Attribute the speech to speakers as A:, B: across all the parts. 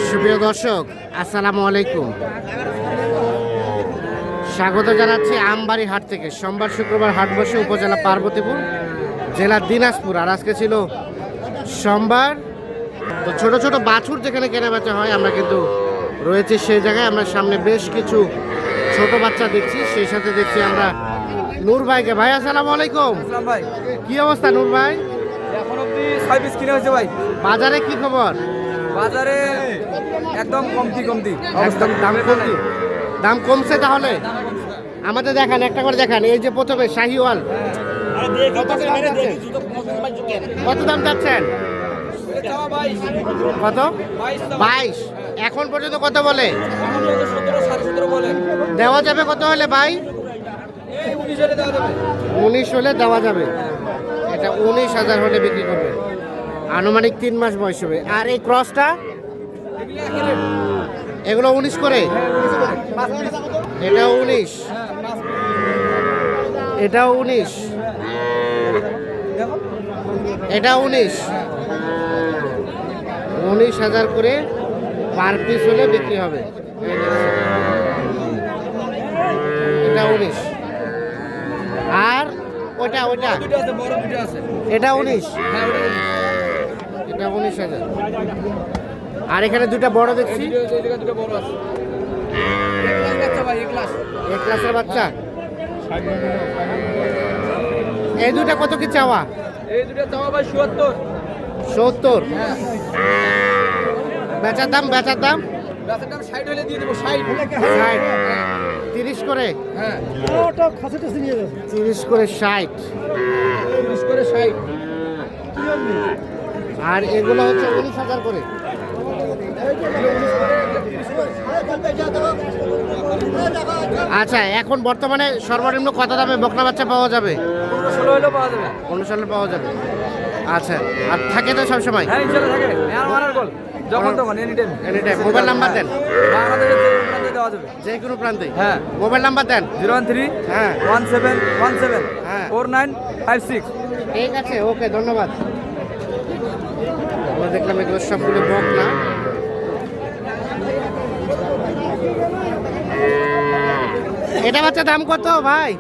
A: সুপ্রিয় দর্শক, আসসালামু আলাইকুম। স্বাগত জানাচ্ছি আমবাড়ি হাট থেকে। সোমবার শুক্রবার হাট বসে উপজেলা পার্বতীপুর, জেলা দিনাজপুর। আর আজকে ছিল সোমবার। তো ছোট ছোট বাছুর যেখানে কেনাবেচা হয়, আমরা কিন্তু রয়েছে সেই জায়গায়। আমরা সামনে বেশ কিছু ছোট বাচ্চা দেখছি, সেই সাথে দেখছি আমরা নূর ভাইকে। ভাই আসসালামু আলাইকুম।
B: ভাই
A: কি অবস্থা নূর ভাই?
B: এখন অব্দি 6 পিস কিনে হয়েছে ভাই।
A: বাজারে কি খবর?
B: বাজারে একদম কমতি
A: একদম দাম কমতি। দাম কমছে তাহলে? আমাদের দেখান, একটা করে দেখান। এই যে প্রথমে শাহিওয়াল, কত দাম চাচ্ছেন? কত? 22। এখন পর্যন্ত কত বলে? দেওয়া যাবে কত হলে ভাই? 19 হলে দেওয়া যাবে। এটা 19,000 হলে বিক্রি করবে। আনুমানিক 3 মাস বয়স হবে। আর এই ক্রসটা, এগুলো 19 করে? এটাও 19, এটাও 19, এটাও 19,000 করে পার পিস হলে বিক্রি হবে। এটা 19। আর ওটা এটা 19, এটা 19,000। আর এখানে দুটা বড় দেখছি, এক ক্লাসের বাচ্চা। এই দুটা কত কি চাওয়া?
B: এই দুটো চাওয়া ভাই
A: 70। বেচার দাম?
B: বেচার দাম 60 হলে দিয়ে দেব। 60
A: 30 করে?
B: হ্যাঁ,
A: ওটা খাসিটা নিয়ে যাবে। 30 করে 60,
B: 30 করে 60।
A: আর এগুলো হচ্ছে 19,000 করে। আচ্ছা, এখন বর্তমানে সর্বনিম্ন কত দামে বকনা বাচ্চা পাওয়া যাবে?
B: 16 হলেও পাওয়া যাবে।
A: 15 সালে পাওয়া যাবে। আচ্ছা, আর থাকে তো সবসময়?
B: হ্যাঁ, ইনশাআল্লাহ থাকে। আর গোল যখন তখন এনি টাইম।
A: মোবাইল নাম্বার দেন।
B: বাংলাদেশের যে কোনো প্রান্তে দেওয়া যাবে।
A: যে কোনো প্রান্তে?
B: হ্যাঁ।
A: মোবাইল নাম্বার দেন।
B: 013
A: হ্যাঁ
B: 1717
A: হ্যাঁ
B: 4956।
A: ঠিক আছে, ওকে, ধন্যবাদ। আমরা দেখলাম এগুলো সবগুলো বকনা। এটা বাচ্চা দাম কত ভাই?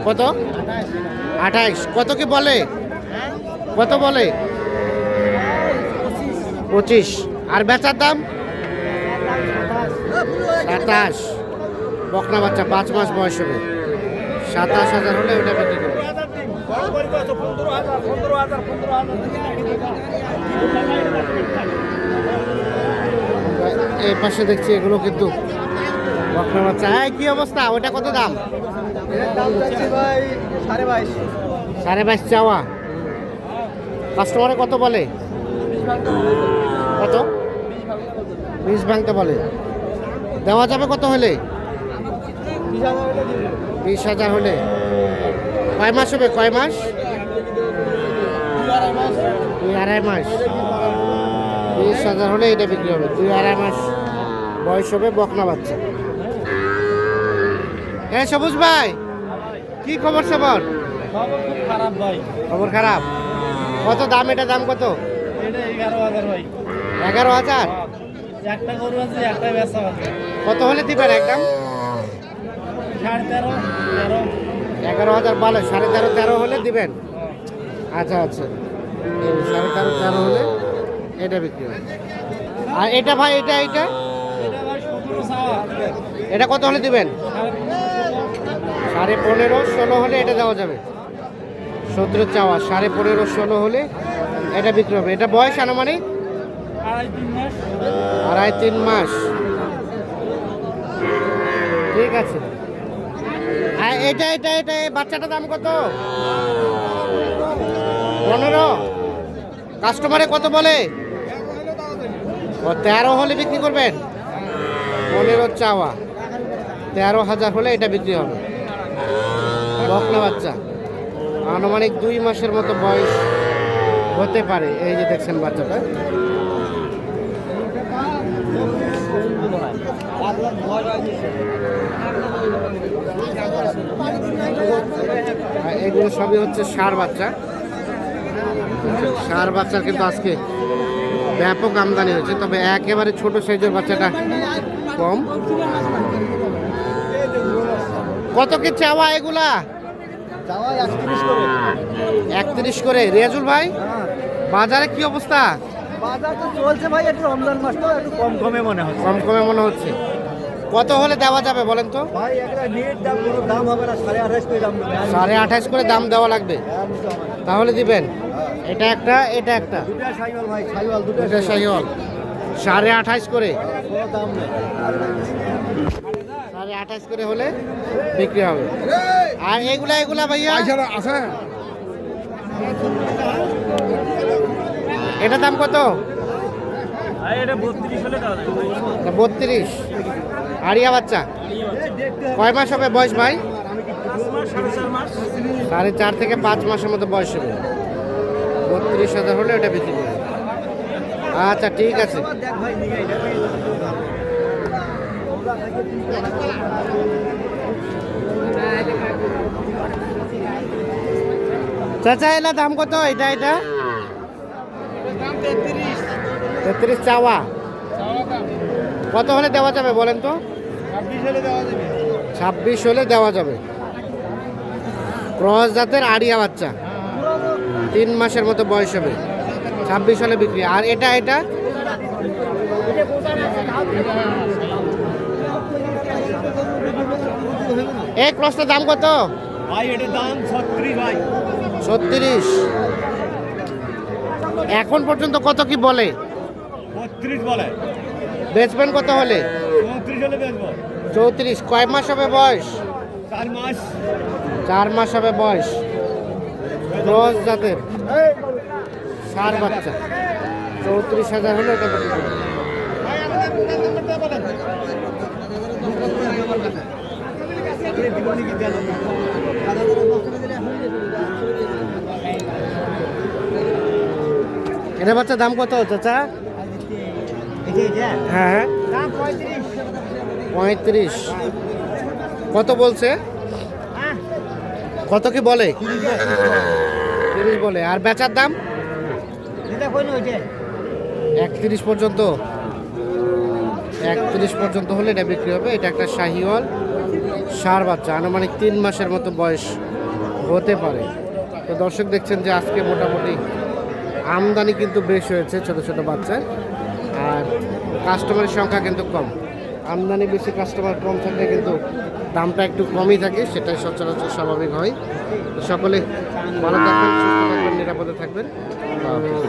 A: কত? 28। কত কি বলে? কত বলে? 25। আর বেচার দাম? 27। বকনা বাচ্চা 5 মাস বয়স হবে। 27,000 হলে ওটা বিক্রি করবে। এই পাশে দেখছি এগুলো কিন্তু বকনা বাচ্চা। হ্যাঁ, কি অবস্থা? ওটা কত দাম?
B: ভাই 22.5।
A: 22.5 চাওয়া। কাস্টমারে কত বলে? কত? 20 ভাঙতে বলে। দেওয়া যাবে কত হলে? 20,000 হলে। কয় মাস হবে? কয় মাস? 2-2.5 মাস। 20,000 হলে এটা বিক্রি হবে। 2-2.5 মাস বয়স হবে বকনা বাচ্চা। হ্যাঁ সবুজ ভাই, কি খবর? সবর
B: খারাপ ভাই।
A: খবর খারাপ। কত দাম? এটা দাম কত?
B: এটা 11,000 ভাই।
A: 11,000?
B: একটা গরু আছে, একটা বেচা আছে।
A: কত হলে দিবেন একদম?
B: 13.5 13।
A: 11,000 ভালো। 13.5 13 হলে দিবেন? আচ্ছা আচ্ছা, 13.5 13 হলে এটা বিক্রি হবে। আর এটা ভাই, এটা
B: এটা ভাই 17 চাওয়া।
A: এটা কত হলে দিবেন? 15.5 16 হলে এটা দেওয়া যাবে। 17 চাওয়া, 15.5 16 হলে এটা বিক্রি হবে। এটা বয়স আনুমানিক 2.5-3 মাস। ঠিক আছে। আর এটা এটা এটা এই বাচ্চাটার দাম কত? 15। কাস্টমারে কত বলে? 13 হলে বিক্রি করবেন? 15 চাওয়া, 13,000 হলে এটা বিক্রি হবে। বকনা বাচ্চা, আনুমানিক 2 মাসের মতো বয়স হতে পারে। এই যে দেখছেন বাচ্চাটা। এগুলো সবই হচ্ছে ষাঁড় বাচ্চা। ষাঁড় বাচ্চার কিন্তু আজকে ব্যাপক আমদানি হয়েছে, তবে একেবারে ছোট সাইজের বাচ্চাটা কম। কত কি চাওয়া এগুলা? 31 করে। রিয়াজুল ভাই, বাজারে কি অবস্থা?
B: বাজার তো চলছে ভাই, একটু রমজান মাস তো একটু কম কমে মনে হয়।
A: কম কমে মনে হচ্ছে। কত হলে দেওয়া যাবে বলেন তো?
B: ভাই একটা নেট দাম, কোনো দাম হবে না, 28.5 করে দাম দেবে।
A: 28.5 করে দাম দেওয়া লাগবে, তাহলে দিবেন? এটা একটা, এটা একটা,
B: দুটা সাইওয়াল ভাই, সাইওয়াল দুটো
A: এটা শাহিওয়াল। 28.5 করে,
B: কোনো দাম নেই।
A: 28.5 করে হলে বিক্রি হবে। আর এগুলা এগুলা ভাইয়া
B: আছে
A: এটা দাম কত?
B: ভাই, এটা 32 হলে দাও।
A: 32। আড়িয়া বাচ্চা কয় মাস হবে বয়স ভাই?
B: 4.5 মাস।
A: 4.5 থেকে 5 মাসের মতো বয়স হবে। 32,000 হলে ওটা বিক্রি করবে। আচ্ছা ঠিক আছে।
B: দেখ ভাই, নিয়ে এটা
A: চাচা এলা দাম কত? এটা এটা
B: দাম 33।
A: 33 চাওয়া। কত হলে দেওয়া যাবে বলেন তো?
B: 26 হলে দেওয়া যাবে।
A: 26 হলে দেওয়া যাবে। ক্রস জাতের আড়িয়া বাচ্চা, 3 মাসের মতো বয়স হবে। 26 হলে বিক্রি। আর এটা এটা এই ক্রসটার দাম কত?
B: ভাই এটার দাম 36 ভাই।
A: 36। এখন পর্যন্ত কত কি বলে?
B: 32 বলে।
A: বেচবেন কত হলে?
B: 34 হলে বেচবো।
A: 34। কয় মাস হবে বয়স?
B: 4 মাস।
A: 4 মাস হবে বয়স। ক্রস জাতের ষাঁড় বাচ্চা, 34,000 হলে এটা বিক্রি করবে।
B: ভাই আমাদের দোকান নাম্বারটা বলেন।
A: এটা বাচ্চা দাম কত চাচা? হ্যাঁ হ্যাঁ,
B: দাম 35।
A: 35। কত বলছে? কত কি বলে? 30 বলে। আর বেচার দাম?
B: এটা কই না ওইটা?
A: 31 পর্যন্ত। 31 পর্যন্ত হলে এটা বিক্রি হবে। এটা একটা শাহিওয়াল ষাঁড় বাচ্চা, আনুমানিক 3 মাসের মতো বয়স হতে পারে। তো দর্শক দেখছেন যে আজকে মোটামুটি আমদানি কিন্তু বেশ হয়েছে ছোট ছোট বাচ্চার, আর কাস্টমারের সংখ্যা কিন্তু কম। আমদানি বেশি, কাস্টমার কম থাকলে কিন্তু দামটা একটু কমই থাকে, সেটাই সচরাচর স্বাভাবিক হয়। তো সকলে ভালো থাকবেন, সুস্থ থাকবেন, নিরাপদে থাকবেন। আল্লাহ হাফেজ।